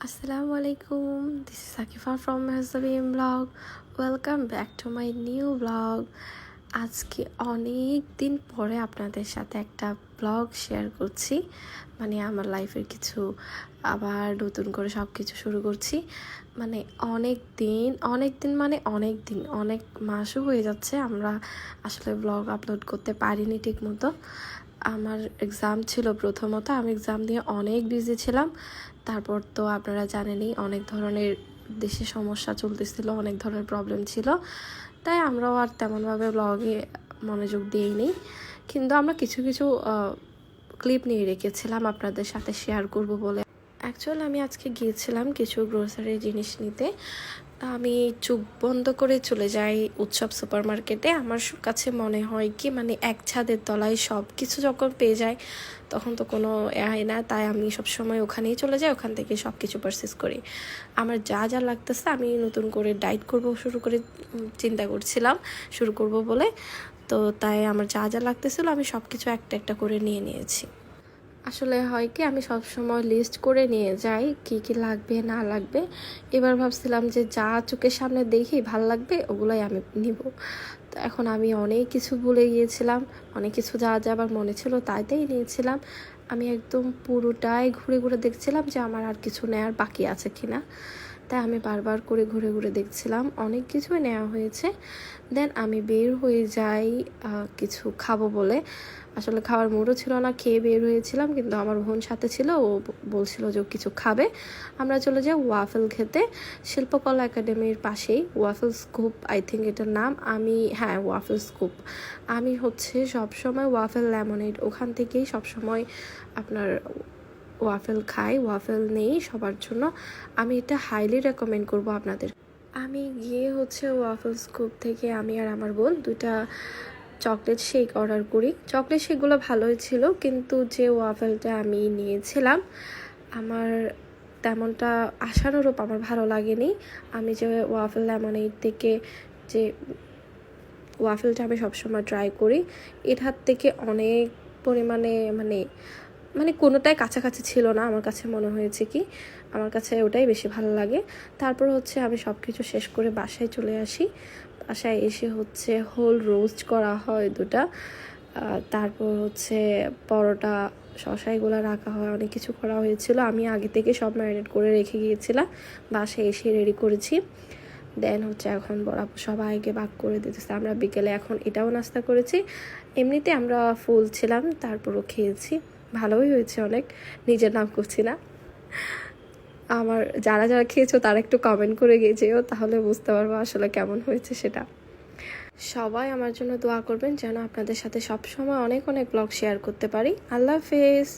Assalamu alaikum. This is Sakifa from Hazabim Vlog. Welcome back to my new vlog. আজকে অনেক দিন পরে আপনাদের সাথে একটা ব্লগ শেয়ার করছি, মানে আমার লাইফের কিছু আবার নতুন করে সব কিছু শুরু করছি। মানে অনেক দিন মানে অনেক মাসও হয়ে যাচ্ছে আমরা আসলে ব্লগ আপলোড করতে পারিনি ঠিক মতো। আমার এক্সাম ছিল, প্রথমত আমি এক্সাম দিয়ে অনেক বিজি ছিলাম। তারপর তো আপনারা জানেনই অনেক ধরনের দেশে সমস্যা চলতেছিল, অনেক ধরনের প্রবলেম ছিল, তাই আমরাও আর তেমনভাবে ব্লগে মনোযোগ দিইনি। কিন্তু আমরা কিছু ক্লিপ নিয়ে রেখেছিলাম আপনাদের সাথে শেয়ার করব বলে। অ্যাকচুয়ালি আমি আজকে গিয়েছিলাম কিছু গ্রোসারি জিনিস নিতে। আমি চোখ বন্ধ করে চলে যাই উৎসব সুপার মার্কেটে। আমার কাছে মনে হয় কি, মানে এক ছাদের তলায় সব কিছু যখন পেয়ে যায় তখন তো কোনো হয় না, তাই আমি সবসময় ওখানেই চলে যাই, ওখান থেকে সব কিছু পারচেস করি। আমার যা যা লাগতেছে আমি নতুন করে ডায়েট করব চিন্তা করছিলাম শুরু করব বলে, তো তাই আমার যা যা লাগতেছিল আমি সব কিছু একটা একটা করে নিয়েছি। আসলে হয় কি, আমি সবসময় লিস্ট করে নিয়ে যাই কি কি লাগবে না লাগবে। এবার ভাবছিলাম যে যা চোখের সামনে দেখি ভাল লাগবে ওগুলোই আমি নিব। তো এখন আমি অনেক কিছু ভুলে গিয়েছিলাম, অনেক কিছু যা যা আবার মনে ছিল তাই নিয়েছিলাম। আমি একদম পুরোটাই ঘুরে ঘুরে দেখছিলাম যে আমার আর কিছু নেওয়ার বাকি আছে কিনা। তাই আমি বারবার করে ঘুরে ঘুরে দেখছিলাম, অনেক কিছুই নেওয়া হয়েছে। দেন আমি বের হয়ে যাই কিছু খাবো বলে। আসলে খাওয়ার মুডও ছিল না, খেয়ে বের হয়েছিলাম, কিন্তু আমার বোন সাথে ছিল, ও বলছিল যে কিছু খাবে। আমরা চলে যাই ওয়াফেল খেতে, শিল্পকলা একাডেমির পাশেই ওয়াফেল স্কুপ, আই থিঙ্ক এটার নাম। Waffle scoop. আমি সবসময় ওয়াফেল লেমনেড ওখান থেকেই সবসময় আপনার ওয়াফেল খাই, ওয়াফেল নেই সবার জন্য। আমি এটা হাইলি রেকমেন্ড করব আপনাদের। আমি গিয়ে ওয়াফেল স্কুপ থেকে আমি আর আমার বোন দুইটা চকলেট শেক অর্ডার করি। চকলেট শেকগুলো ভালোই ছিল, কিন্তু যে ওয়াফেলটা আমি নিয়েছিলাম আমার তেমনটা আশানুরূপ আমার ভালো লাগেনি। আমি যে ওয়াফেল লেমনেড থেকে যে ওয়াফেলটা আমি সবসময় ট্রাই করি, এটার থেকে অনেক পরিমাণে মানে কোনোটাই কাছাকাছি ছিল না। আমার কাছে মনে হয়েছে কি, আমার কাছে ওটাই বেশি ভালো লাগে। তারপর আমি সব কিছু শেষ করে বাসায় চলে আসি। বাসায় এসে হোল রোস্ট করা হয় দুটা, তারপর পরোটা, শসা এগুলো রাখা হয়, অনেক কিছু করা হয়েছিল। আমি আগে থেকে সব ম্যারিনেট করে রেখে গিয়েছিলাম, বাসায় এসে রেডি করেছি। দেন এখন বরাবর সবাইকে ভাগ করে দিতেছে। আমরা বিকেলে এখন এটাও নাস্তা করেছি। এমনিতে আমরা ফুল ছিলাম, তারপরও খেয়েছি, ভালোই হয়েছে অনেক। নিজের নাম করছি না। আমার যারা খেয়েছো তারা একটু কমেন্ট করে গিয়েছেও, তাহলে বুঝতে পারবো আসলে কেমন হয়েছে সেটা। সবাই আমার জন্য দোয়া করবেন যেন আপনাদের সাথে সবসময় অনেক ব্লগ শেয়ার করতে পারি। আল্লাহ হাফেজ।